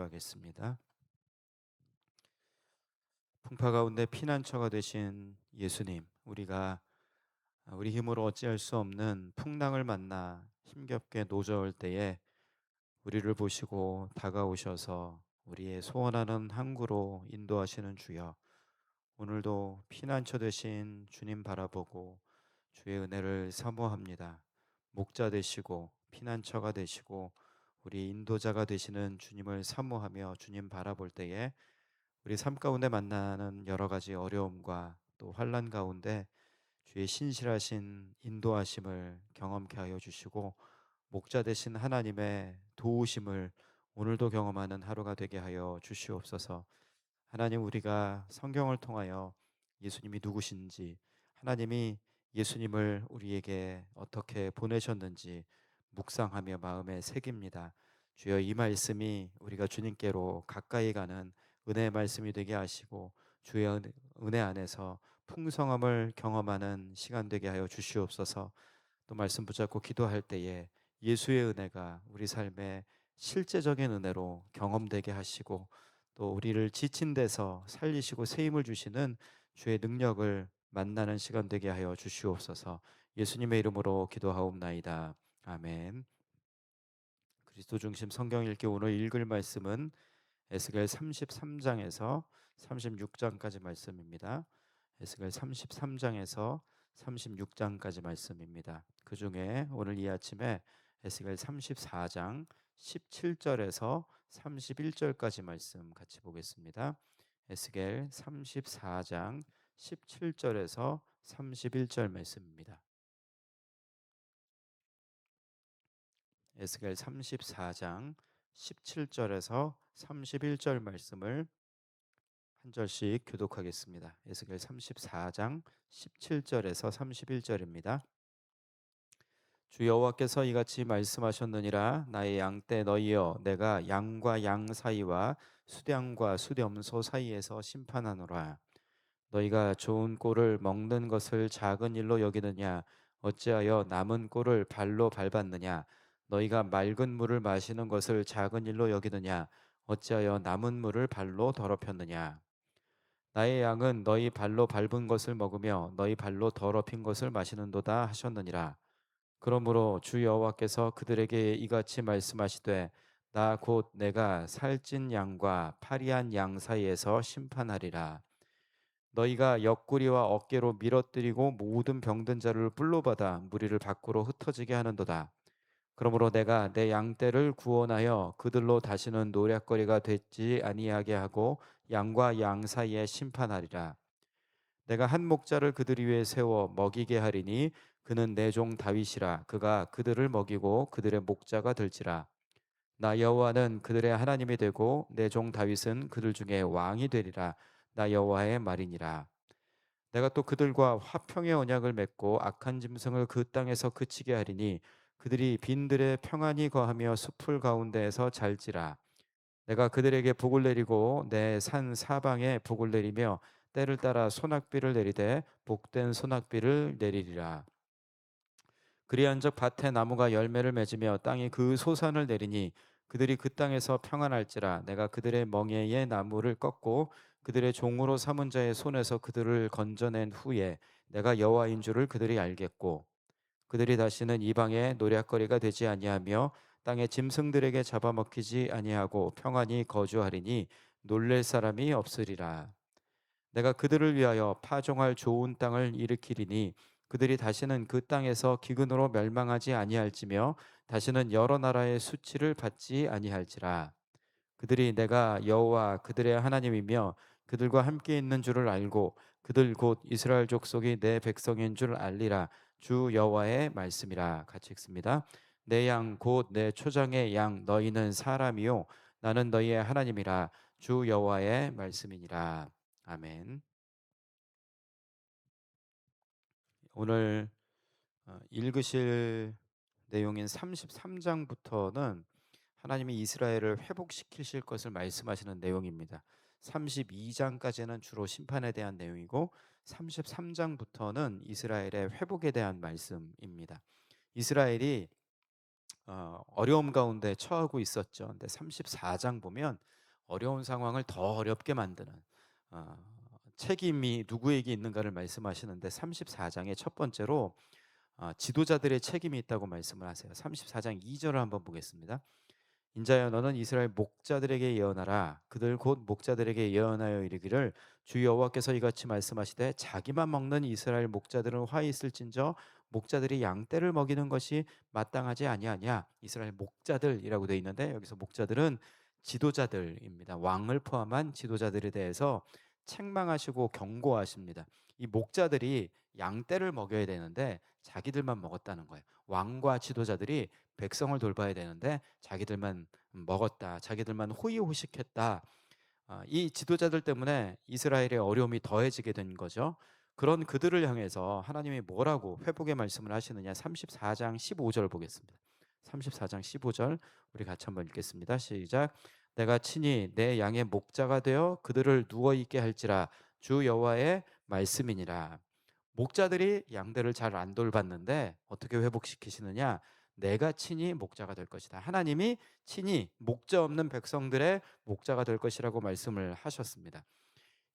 기도하겠습니다. 풍파 가운데 피난처가 되신 예수님, 우리가 우리 힘으로 어찌할 수 없는 풍랑을 만나 힘겹게 노저을 때에 우리를 보시고 다가오셔서 우리의 소원하는 항구로 인도하시는 주여, 오늘도 피난처 되신 주님 바라보고 주의 은혜를 사모합니다. 목자 되시고 피난처가 되시고 우리 인도자가 되시는 주님을 사모하며 주님 바라볼 때에 우리 삶 가운데 만나는 여러 가지 어려움과 또 환난 가운데 주의 신실하신 인도하심을 경험케 하여 주시고, 목자 되신 하나님의 도우심을 오늘도 경험하는 하루가 되게 하여 주시옵소서. 하나님, 우리가 성경을 통하여 예수님이 누구신지, 하나님이 예수님을 우리에게 어떻게 보내셨는지 묵상하며 마음에 새깁니다. 주여, 이 말씀이 우리가 주님께로 가까이 가는 은혜의 말씀이 되게 하시고 주의 은혜 안에서 풍성함을 경험하는 시간 되게 하여 주시옵소서. 또 말씀 붙잡고 기도할 때에 예수의 은혜가 우리 삶에 실제적인 은혜로 경험되게 하시고, 또 우리를 지친 데서 살리시고 새 힘을 주시는 주의 능력을 만나는 시간 되게 하여 주시옵소서. 예수님의 이름으로 기도하옵나이다. 아멘. 그리스도 중심 성경 읽기, 오늘 읽을 말씀은 에스겔 33장에서 36장까지 말씀입니다. 에스겔 33장에서 36장까지 말씀입니다. 그 중에 오늘 이 아침에 에스겔 34장 17절에서 31절까지 말씀 같이 보겠습니다. 에스겔 34장 17절에서 31절 말씀입니다. 에스겔 34장 17절에서 31절 말씀을 한 절씩 교독하겠습니다. 에스겔 34장 17절에서 31절입니다. 주 여호와께서 이같이 말씀하셨느니라. 나의 양떼 너희여, 내가 양과 양 사이와 수량과 수렴소 사이에서 심판하노라. 너희가 좋은 꼴을 먹는 것을 작은 일로 여기느냐? 어찌하여 남은 꼴을 발로 밟았느냐? 너희가 맑은 물을 마시는 것을 작은 일로 여기느냐? 어찌하여 남은 물을 발로 더럽혔느냐? 나의 양은 너희 발로 밟은 것을 먹으며 너희 발로 더럽힌 것을 마시는도다 하셨느니라. 그러므로 주 여호와께서 그들에게 이같이 말씀하시되, 나 곧 내가 살찐 양과 파리한 양 사이에서 심판하리라. 너희가 옆구리와 어깨로 밀어뜨리고 모든 병든 자를 뿔로 받아 무리를 밖으로 흩어지게 하는도다. 그러므로 내가 내 양떼를 구원하여 그들로 다시는 노략거리가 되지 아니하게 하고 양과 양 사이에 심판하리라. 내가 한 목자를 그들 위에 세워 먹이게 하리니 그는 내 종 다윗이라. 그가 그들을 먹이고 그들의 목자가 될지라. 나 여호와는 그들의 하나님이 되고 내 종 다윗은 그들 중에 왕이 되리라. 나 여호와의 말이니라. 내가 또 그들과 화평의 언약을 맺고 악한 짐승을 그 땅에서 그치게 하리니 그들이 빈들에 평안히 거하며 숲을 가운데에서 잘지라. 내가 그들에게 복을 내리고 내 산 사방에 복을 내리며 때를 따라 소낙비를 내리되 복된 소낙비를 내리리라. 그리한즉 밭에 나무가 열매를 맺으며 땅이 그 소산을 내리니 그들이 그 땅에서 평안할지라. 내가 그들의 멍에의 나무를 꺾고 그들의 종으로 삼은 자의 손에서 그들을 건져낸 후에 내가 여호와인 줄을 그들이 알겠고, 그들이 다시는 이방의 노략거리가 되지 아니하며 땅의 짐승들에게 잡아먹히지 아니하고 평안히 거주하리니 놀랄 사람이 없으리라. 내가 그들을 위하여 파종할 좋은 땅을 일으키리니 그들이 다시는 그 땅에서 기근으로 멸망하지 아니할지며 다시는 여러 나라의 수치를 받지 아니할지라. 그들이 내가 여호와 그들의 하나님이며 그들과 함께 있는 줄을 알고 그들 곧 이스라엘 족속이 내 백성인 줄 알리라. 주 여호와의 말씀이라. 같이 읽습니다. 내 양 곧 내 초장의 양 너희는 사람이요 나는 너희의 하나님이라. 주 여호와의 말씀이니라. 아멘. 오늘 읽으실 내용인 33장부터는 하나님이 이스라엘을 회복시키실 것을 말씀하시는 내용입니다. 32장까지는 주로 심판에 대한 내용이고 33장부터는 이스라엘의 회복에 대한 말씀입니다. 이스라엘이 어려움 가운데 처하고 있었죠. 근데 34장 보면 어려운 상황을 더 어렵게 만드는 어, 책임이 누구에게 있는가를 말씀하시는데 34장의 첫 번째로 지도자들의 책임이 있다고 말씀을 하세요. 34장 2절을 한번 보겠습니다. 인자여 너는 이스라엘 목자들에게 예언하라. 그들 곧 목자들에게 예언하여 이르기를 주 여호와께서 이같이 말씀하시되 자기만 먹는 이스라엘 목자들은 화 있을진저 목자들이 양떼를 먹이는 것이 마땅하지 아니하냐. 이스라엘 목자들이라고 되어 있는데 여기서 목자들은 지도자들입니다. 왕을 포함한 지도자들에 대해서 책망하시고 경고하십니다. 이 목자들이 양떼를 먹여야 되는데 자기들만 먹었다는 거예요. 왕과 지도자들이 백성을 돌봐야 되는데 자기들만 먹었다. 자기들만 호의호식했다. 이 지도자들 때문에 이스라엘의 어려움이 더해지게 된 거죠. 그런 그들을 향해서 하나님이 뭐라고 회복의 말씀을 하시느냐. 34장 15절 보겠습니다. 34장 15절 우리 같이 한번 읽겠습니다. 시작. 내가 친히 내 양의 목자가 되어 그들을 누워 있게 할지라 주 여호와의 말씀이니라. 목자들이 양들을 잘 안 돌봤는데 어떻게 회복시키시느냐? 내가 친히 목자가 될 것이다. 하나님이 친히 목자 없는 백성들의 목자가 될 것이라고 말씀을 하셨습니다.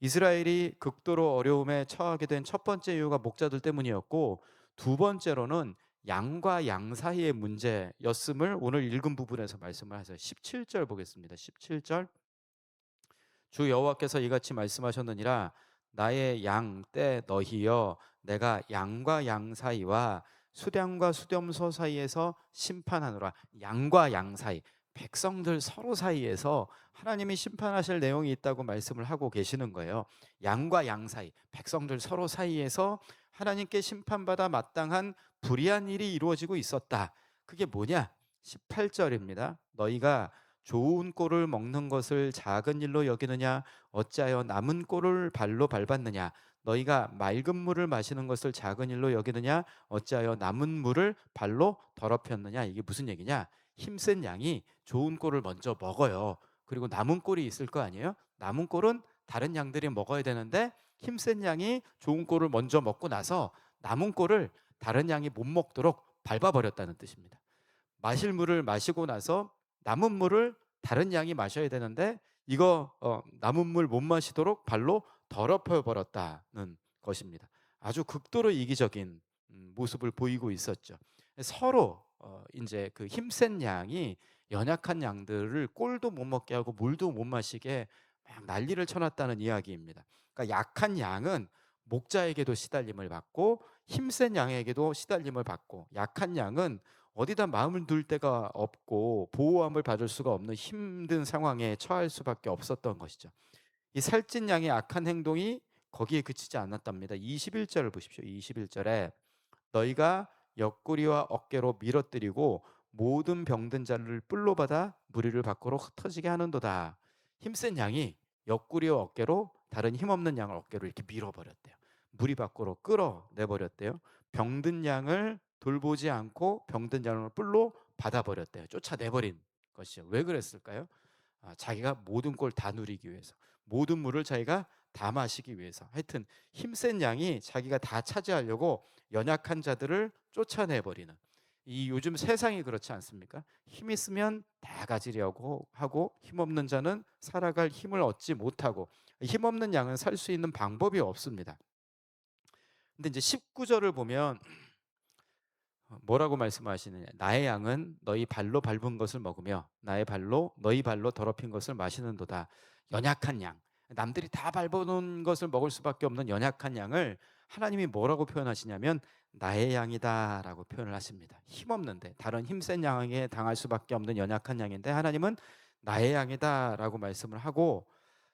이스라엘이 극도로 어려움에 처하게 된 첫 번째 이유가 목자들 때문이었고, 두 번째로는 양과 양 사이의 문제였음을 오늘 읽은 부분에서 말씀을 하세요. 17절 보겠습니다. 17절. 주 여호와께서 이같이 말씀하셨느니라. 나의 양 떼 너희여 내가 양과 양 사이와 수량과 수렴소 사이에서 심판하노라. 양과 양 사이, 백성들 서로 사이에서 하나님이 심판하실 내용이 있다고 말씀을 하고 계시는 거예요. 양과 양 사이, 백성들 서로 사이에서 하나님께 심판받아 마땅한 불의한 일이 이루어지고 있었다. 그게 뭐냐? 18절입니다. 너희가 좋은 꼴을 먹는 것을 작은 일로 여기느냐? 어찌하여 남은 꼴을 발로 밟았느냐? 너희가 맑은 물을 마시는 것을 작은 일로 여기느냐? 어찌하여 남은 물을 발로 더럽혔느냐? 이게 무슨 얘기냐? 힘센 양이 좋은 꼴을 먼저 먹어요. 그리고 남은 꼴이 있을 거 아니에요? 남은 꼴은 다른 양들이 먹어야 되는데 힘센 양이 좋은 꼴을 먼저 먹고 나서 남은 꼴을 다른 양이 못 먹도록 밟아버렸다는 뜻입니다. 마실 물을 마시고 나서 남은 물을 다른 양이 마셔야 되는데 이거 남은 물 못 마시도록 발로 더럽혀 버렸다는 것입니다. 아주 극도로 이기적인 모습을 보이고 있었죠. 서로 이제 그 힘센 양이 연약한 양들을 꼴도 못 먹게 하고 물도 못 마시게 막 난리를 쳐놨다는 이야기입니다. 그러니까 약한 양은 목자에게도 시달림을 받고 힘센 양에게도 시달림을 받고, 약한 양은 어디다 마음을 둘 데가 없고 보호함을 받을 수가 없는 힘든 상황에 처할 수밖에 없었던 것이죠. 이 살찐 양의 악한 행동이 거기에 그치지 않았답니다. 21절을 보십시오. 21절에 너희가 옆구리와 어깨로 밀어뜨리고 모든 병든 자를 뿔로 받아 무리를 밖으로 흩어지게 하는도다. 힘센 양이 옆구리와 어깨로 다른 힘없는 양을 어깨로 이렇게 밀어버렸대요. 무리 밖으로 끌어내버렸대요. 병든 양을 돌보지 않고 병든 양을 뿔로 받아버렸대요. 쫓아내버린 것이죠. 왜 그랬을까요? 자기가 모든 걸 다 누리기 위해서, 모든 물을 자기가 다 마시기 위해서, 하여튼 힘센 양이 자기가 다 차지하려고 연약한 자들을 쫓아내버리는, 이 요즘 세상이 그렇지 않습니까? 힘 있으면 다 가지려고 하고 힘없는 자는 살아갈 힘을 얻지 못하고, 힘없는 양은 살 수 있는 방법이 없습니다. 근데 이제 19절을 보면 뭐라고 말씀하시느냐? 나의 양은 너희 발로 밟은 것을 먹으며 나의 발로 너희 발로 더럽힌 것을 마시는도다. 연약한 양, 남들이 다 밟아놓은 것을 먹을 수밖에 없는 연약한 양을 하나님이 뭐라고 표현하시냐면 나의 양이다라고 표현을 하십니다. 힘없는데 다른 힘센 양에게 당할 수밖에 없는 연약한 양인데 하나님은 나의 양이다라고 말씀을 하고,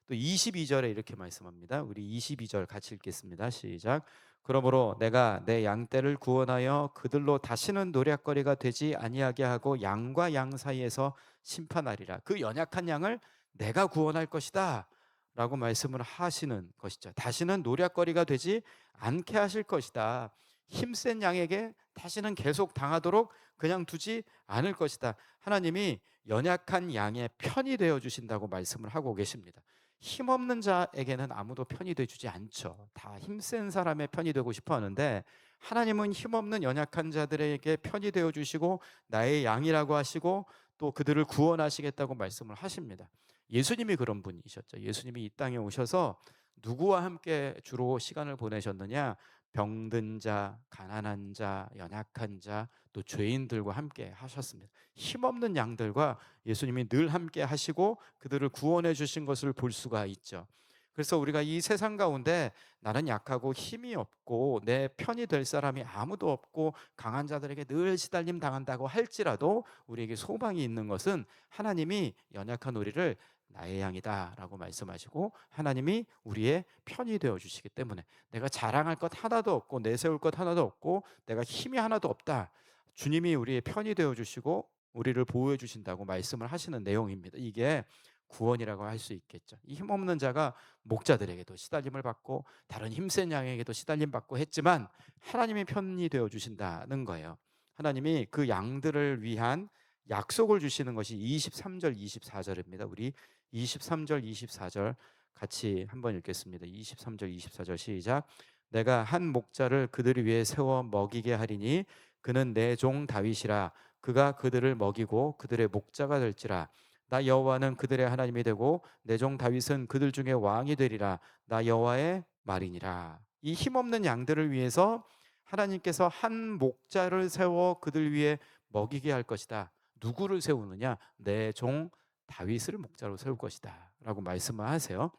또 22절에 이렇게 말씀합니다. 우리 22절 같이 읽겠습니다. 시작. 그러므로 내가 내 양떼를 구원하여 그들로 다시는 노략거리가 되지 아니하게 하고 양과 양 사이에서 심판하리라. 그 연약한 양을 내가 구원할 것이다 라고 말씀을 하시는 것이죠. 다시는 노략거리가 되지 않게 하실 것이다. 힘센 양에게 다시는 계속 당하도록 그냥 두지 않을 것이다. 하나님이 연약한 양의 편이 되어 주신다고 말씀을 하고 계십니다. 힘없는 자에게는 아무도 편이 되주지 않죠. 다 힘센 사람의 편이 되고 싶어 하는데 하나님은 힘없는 연약한 자들에게 편이 되어 주시고 나의 양이라고 하시고 또 그들을 구원하시겠다고 말씀을 하십니다. 예수님이 그런 분이셨죠. 예수님이 이 땅에 오셔서 누구와 함께 주로 시간을 보내셨느냐? 병든 자, 가난한 자, 연약한 자, 또 죄인들과 함께 하셨습니다. 힘없는 양들과 예수님이 늘 함께 하시고 그들을 구원해 주신 것을 볼 수가 있죠. 그래서 우리가 이 세상 가운데 나는 약하고 힘이 없고 내 편이 될 사람이 아무도 없고 강한 자들에게 늘 시달림 당한다고 할지라도 우리에게 소망이 있는 것은 하나님이 연약한 우리를 나의 양이다라고 말씀하시고 하나님이 우리의 편이 되어 주시기 때문에 내가 자랑할 것 하나도 없고 내세울 것 하나도 없고 내가 힘이 하나도 없다. 주님이 우리의 편이 되어 주시고 우리를 보호해 주신다고 말씀을 하시는 내용입니다. 이게 구원이라고 할 수 있겠죠. 이 힘없는 자가 목자들에게도 시달림을 받고 다른 힘센 양에게도 시달림 받고 했지만 하나님이 편이 되어 주신다는 거예요. 하나님이 그 양들을 위한 약속을 주시는 것이 23절 24절입니다. 우리 23절 24절 같이 한번 읽겠습니다. 23절 24절 시작. 내가 한 목자를 그들을 위해 세워 먹이게 하리니 그는 내 종 다윗이라. 그가 그들을 먹이고 그들의 목자가 될지라. 나 여호와는 그들의 하나님이 되고 내 종 다윗은 그들 중에 왕이 되리라. 나 여호와의 말이니라. 이 힘없는 양들을 위해서 하나님께서 한 목자를 세워 그들 위해 먹이게 할 것이다. 누구를 세우느냐? 내 종 다윗을 목자로 세울 것이다 라고 말씀을 하세요.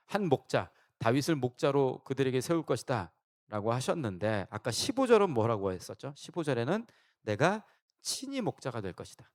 한 목자, 다윗을 목자로 그들에게 세울 것이다 라고 하셨는데 아까 15절은 뭐라고 했었죠? 15절에는 내가 친히 목자가 될 것이다.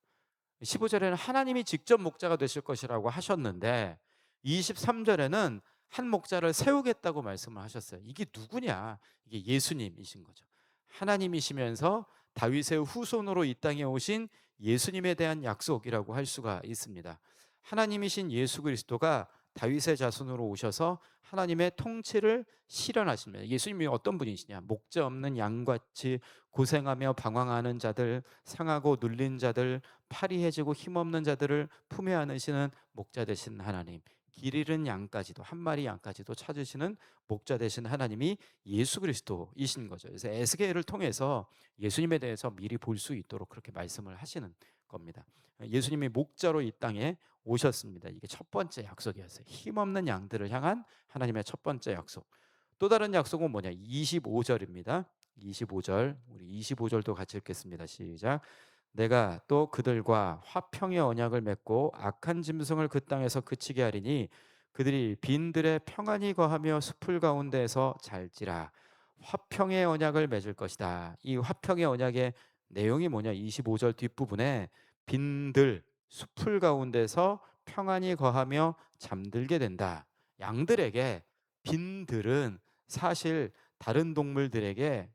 15절에는 하나님이 직접 목자가 되실 것이라고 하셨는데 23절에는 한 목자를 세우겠다고 말씀을 하셨어요. 이게 누구냐? 이게 예수님이신 거죠. 하나님이시면서 다윗의 후손으로 이 땅에 오신 예수님에 대한 약속이라고 할 수가 있습니다. 하나님이신 예수 그리스도가 다윗의 자손으로 오셔서 하나님의 통치를 실현하십니다. 예수님이 어떤 분이시냐? 목자 없는 양같이 고생하며 방황하는 자들, 상하고 눌린 자들, 팔이 해지고 힘없는 자들을 품에 안으시는 목자 되신 하나님, 길 잃은 양까지도 한 마리 양까지도 찾으시는 목자 되신 하나님이 예수 그리스도이신 거죠. 그래서 에스겔을 통해서 예수님에 대해서 미리 볼 수 있도록 그렇게 말씀을 하시는 겁니다. 예수님이 목자로 이 땅에 오셨습니다. 이게 첫 번째 약속이었어요. 힘없는 양들을 향한 하나님의 첫 번째 약속. 또 다른 약속은 뭐냐? 25절입니다. 25절. 우리 25절도 같이 읽겠습니다. 시작. 내가 또 그들과 화평의 언약을 맺고 악한 짐승을 그 땅에서 그치게 하리니 그들이 빈들에 평안히 거하며 숲을 가운데에서 잘지라. 화평의 언약을 맺을 것이다. 이 화평의 언약의 내용이 뭐냐? 25절 뒷부분에 빈들 숲을 가운데서 평안히 거하며 잠들게 된다. 양들에게 빈들은 사실 다른 동물들에게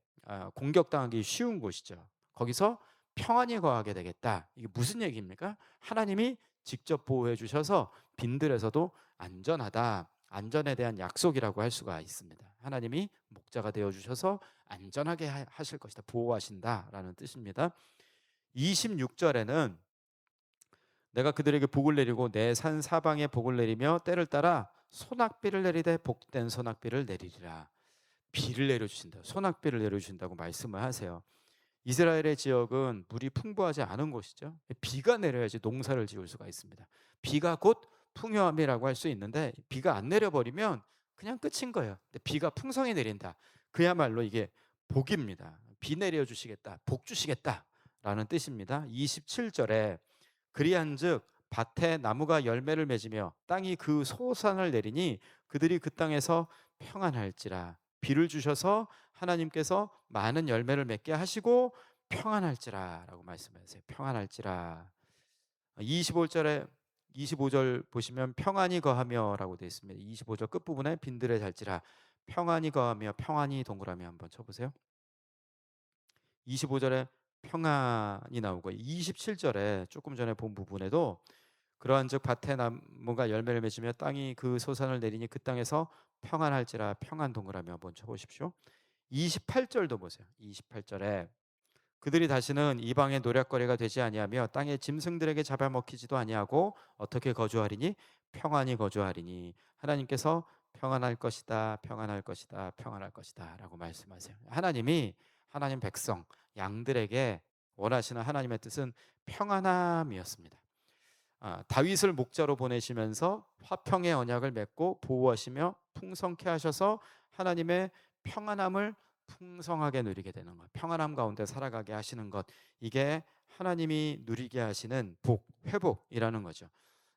공격당하기 쉬운 곳이죠. 거기서 평안히 거하게 되겠다. 이게 무슨 얘기입니까? 하나님이 직접 보호해 주셔서 빈들에서도 안전하다. 안전에 대한 약속이라고 할 수가 있습니다. 하나님이 목자가 되어 주셔서 안전하게 하실 것이다. 보호하신다라는 뜻입니다. 26절에는 내가 그들에게 복을 내리고 내 산 사방에 복을 내리며 때를 따라 소낙비를 내리되 복된 소낙비를 내리리라. 비를 내려주신다. 소낙비를 내려주신다고 말씀을 하세요. 이스라엘의 지역은 물이 풍부하지 않은 곳이죠. 비가 내려야지 농사를 지을 수가 있습니다. 비가 곧 풍요함이라고 할 수 있는데 비가 안 내려버리면 그냥 끝인 거예요. 근데 비가 풍성히 내린다. 그야말로 이게 복입니다. 비 내려주시겠다. 복 주시겠다라는 뜻입니다. 27절에 그리한즉 밭에 나무가 열매를 맺으며 땅이 그 소산을 내리니 그들이 그 땅에서 평안할지라. 비를 주셔서 하나님께서 많은 열매를 맺게 하시고 평안할지라라고 말씀하세요. 평안할지라. 25절에 25절 보시면 평안히 거하며라고 되어 있습니다. 25절 끝부분에 빈들에 잘지라. 평안히 거하며 평안히 동그라미 한번 쳐보세요. 25절에 평안이 나오고 27절에 조금 전에 본 부분에도 그러한즉 밭에 나무가 열매를 맺으며 땅이 그 소산을 내리니 그 땅에서 평안할지라. 평안 동그라미 한번 쳐보십시오. 28절도 보세요. 28절에 그들이 다시는 이방의 노략거리가 되지 아니하며 땅의 짐승들에게 잡아먹히지도 아니하고 어떻게 거주하리니 평안히 거주하리니. 하나님께서 평안할 것이다, 평안할 것이다, 평안할 것이다 라고 말씀하세요. 하나님이 하나님 백성, 양들에게 원하시는 하나님의 뜻은 평안함이었습니다. 다윗을 목자로 보내시면서 화평의 언약을 맺고 보호하시며 풍성케 하셔서 하나님의 평안함을 풍성하게 누리게 되는 것, 평안함 가운데 살아가게 하시는 것, 이게 하나님이 누리게 하시는 복, 회복이라는 거죠.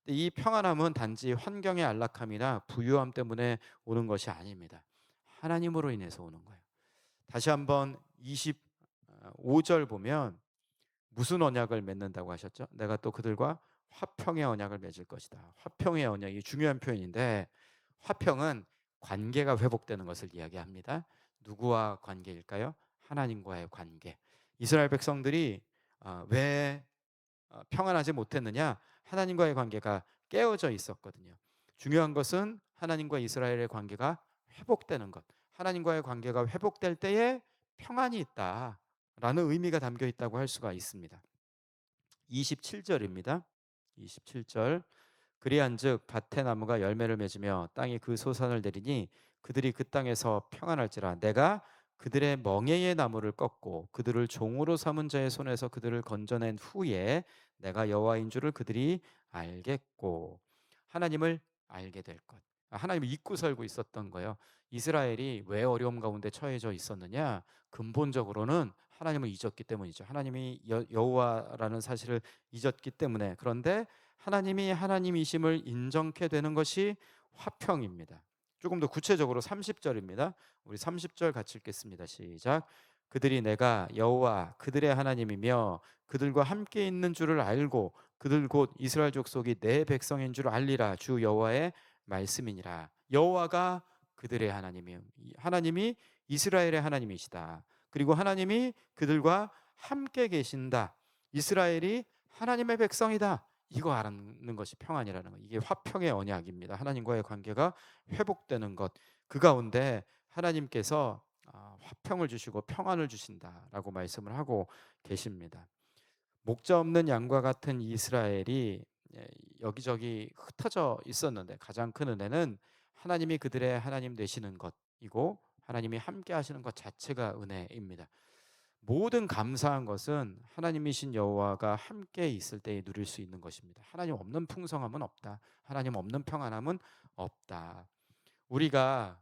이 평안함은 단지 환경의 안락함이나 부유함 때문에 오는 것이 아닙니다. 하나님으로 인해서 오는 거예요. 다시 한번 25절 보면 무슨 언약을 맺는다고 하셨죠? 내가 또 그들과 화평의 언약을 맺을 것이다. 화평의 언약이 중요한 표현인데, 화평은 관계가 회복되는 것을 이야기합니다. 누구와 관계일까요? 하나님과의 관계. 이스라엘 백성들이 왜 평안하지 못했느냐? 하나님과의 관계가 깨어져 있었거든요. 중요한 것은 하나님과 이스라엘의 관계가 회복되는 것. 하나님과의 관계가 회복될 때에 평안이 있다라는 의미가 담겨 있다고 할 수가 있습니다. 27절입니다. 27절. 그리한즉 밭의 나무가 열매를 맺으며 땅이 그 소산을 내리니 그들이 그 땅에서 평안할지라. 내가 그들의 멍에의 나무를 꺾고 그들을 종으로 삼은 자의 손에서 그들을 건져낸 후에 내가 여호와인 줄을 그들이 알겠고. 하나님을 알게 될 것. 하나님을 잊고 살고 있었던 거예요. 이스라엘이 왜 어려움 가운데 처해져 있었느냐? 근본적으로는 하나님을 잊었기 때문이죠. 하나님이 여호와라는 사실을 잊었기 때문에. 그런데 하나님이 하나님이심을 인정케 되는 것이 화평입니다. 조금 더 구체적으로 30절입니다. 우리 30절 같이 읽겠습니다. 시작. 그들이 내가 여호와 그들의 하나님이며 그들과 함께 있는 줄을 알고 그들 곧 이스라엘 족속이 내 백성인 줄 알리라. 주 여호와의 말씀이니라. 여호와가 그들의 하나님이요, 하나님이 이스라엘의 하나님이시다. 그리고 하나님이 그들과 함께 계신다. 이스라엘이 하나님의 백성이다. 이거 알는 것이 평안이라는 것. 이게 화평의 언약입니다. 하나님과의 관계가 회복되는 것. 그 가운데 하나님께서 화평을 주시고 평안을 주신다라고 말씀을 하고 계십니다. 목자 없는 양과 같은 이스라엘이 여기저기 흩어져 있었는데 가장 큰 은혜는 하나님이 그들의 하나님 되시는 것이고 하나님이 함께 하시는 것 자체가 은혜입니다. 모든 감사한 것은 하나님이신 여호와가 함께 있을 때에 누릴 수 있는 것입니다. 하나님 없는 풍성함은 없다. 하나님 없는 평안함은 없다. 우리가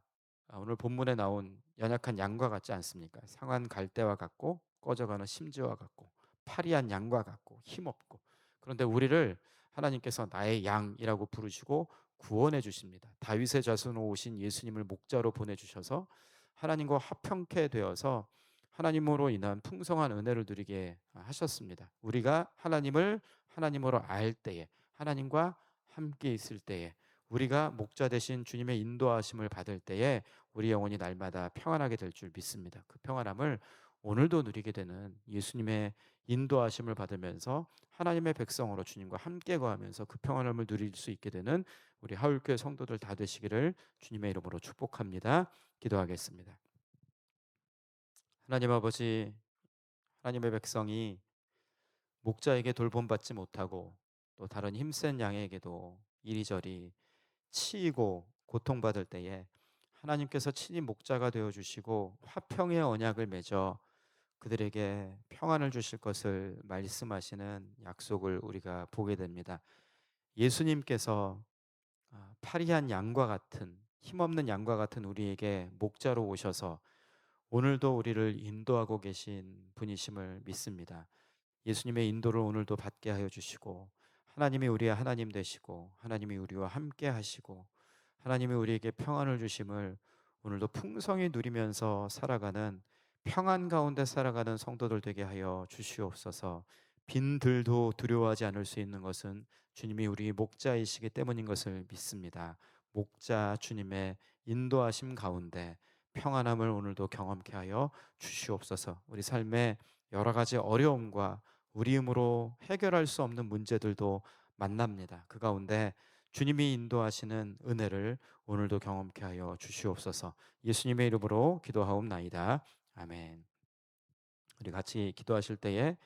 오늘 본문에 나온 연약한 양과 같지 않습니까? 상한 갈대와 같고 꺼져가는 심지와 같고 파리한 양과 같고 힘없고. 그런데 우리를 하나님께서 나의 양이라고 부르시고 구원해 주십니다. 다윗의 자손으로 오신 예수님을 목자로 보내주셔서 하나님과 화평케 되어서 하나님으로 인한 풍성한 은혜를 누리게 하셨습니다. 우리가 하나님을 하나님으로 알 때에, 하나님과 함께 있을 때에, 우리가 목자 대신 주님의 인도하심을 받을 때에 우리 영혼이 날마다 평안하게 될 줄 믿습니다. 그 평안함을 오늘도 누리게 되는, 예수님의 인도하심을 받으면서 하나님의 백성으로 주님과 함께 거하면서 그 평안함을 누릴 수 있게 되는 우리 하울교회 성도들 다 되시기를 주님의 이름으로 축복합니다. 기도하겠습니다. 하나님 아버지, 하나님의 백성이 목자에게 돌봄받지 못하고 또 다른 힘센 양에게도 이리저리 치이고 고통받을 때에 하나님께서 친히 목자가 되어 주시고 화평의 언약을 맺어 그들에게 평안을 주실 것을 말씀하시는 약속을 우리가 보게 됩니다. 예수님께서 파리한 양과 같은, 힘없는 양과 같은 우리에게 목자로 오셔서 오늘도 우리를 인도하고 계신 분이심을 믿습니다. 예수님의 인도를 오늘도 받게 하여 주시고, 하나님이 우리의 하나님 되시고 하나님이 우리와 함께 하시고 하나님이 우리에게 평안을 주심을 오늘도 풍성히 누리면서 살아가는, 평안 가운데 살아가는 성도들 되게 하여 주시옵소서. 빈들도 두려워하지 않을 수 있는 것은 주님이 우리 목자이시기 때문인 것을 믿습니다. 목자 주님의 인도하심 가운데 평안함을 오늘도 경험케 하여 주시옵소서. 우리 삶의 여러 가지 어려움과 우리 힘으로 해결할 수 없는 문제들도 만납니다. 그 가운데 주님이 인도하시는 은혜를 오늘도 경험케 하여 주시옵소서. 예수님의 이름으로 기도하옵나이다. 아멘. 우리 같이 기도하실 때에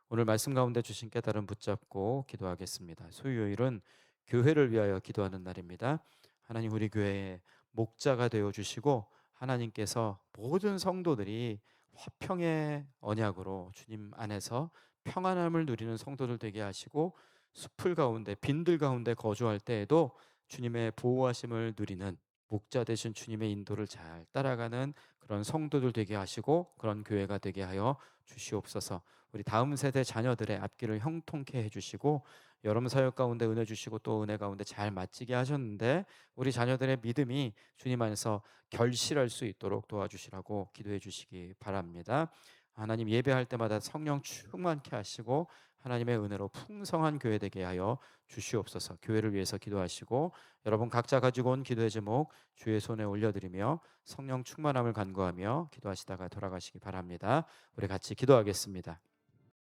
오늘 말씀 가운데 주신 깨달음 붙잡고 기도하겠습니다. 수요일은 교회를 위하여 기도하는 날입니다. 하나님, 우리 교회에 목자가 되어 주시고 하나님께서 모든 성도들이 화평의 언약으로 주님 안에서 평안함을 누리는 성도들 되게 하시고 숲을 가운데 빈들 가운데 거주할 때에도 주님의 보호하심을 누리는 목자 되신 주님의 인도를 잘 따라가는 그런 성도들 되게 하시고 그런 교회가 되게 하여 주시옵소서. 우리 다음 세대 자녀들의 앞길을 형통케 해주시고 여름 사역 가운데 은혜 주시고 또 은혜 가운데 잘 마치게 하셨는데 우리 자녀들의 믿음이 주님 안에서 결실할 수 있도록 도와주시라고 기도해 주시기 바랍니다. 하나님 예배할 때마다 성령 충만케 하시고 하나님의 은혜로 풍성한 교회 되게 하여 주시옵소서. 교회를 위해서 기도하시고 여러분 각자 가지고 온 기도의 제목 주의 손에 올려드리며 성령 충만함을 간구하며 기도하시다가 돌아가시기 바랍니다. 우리 같이 기도하겠습니다.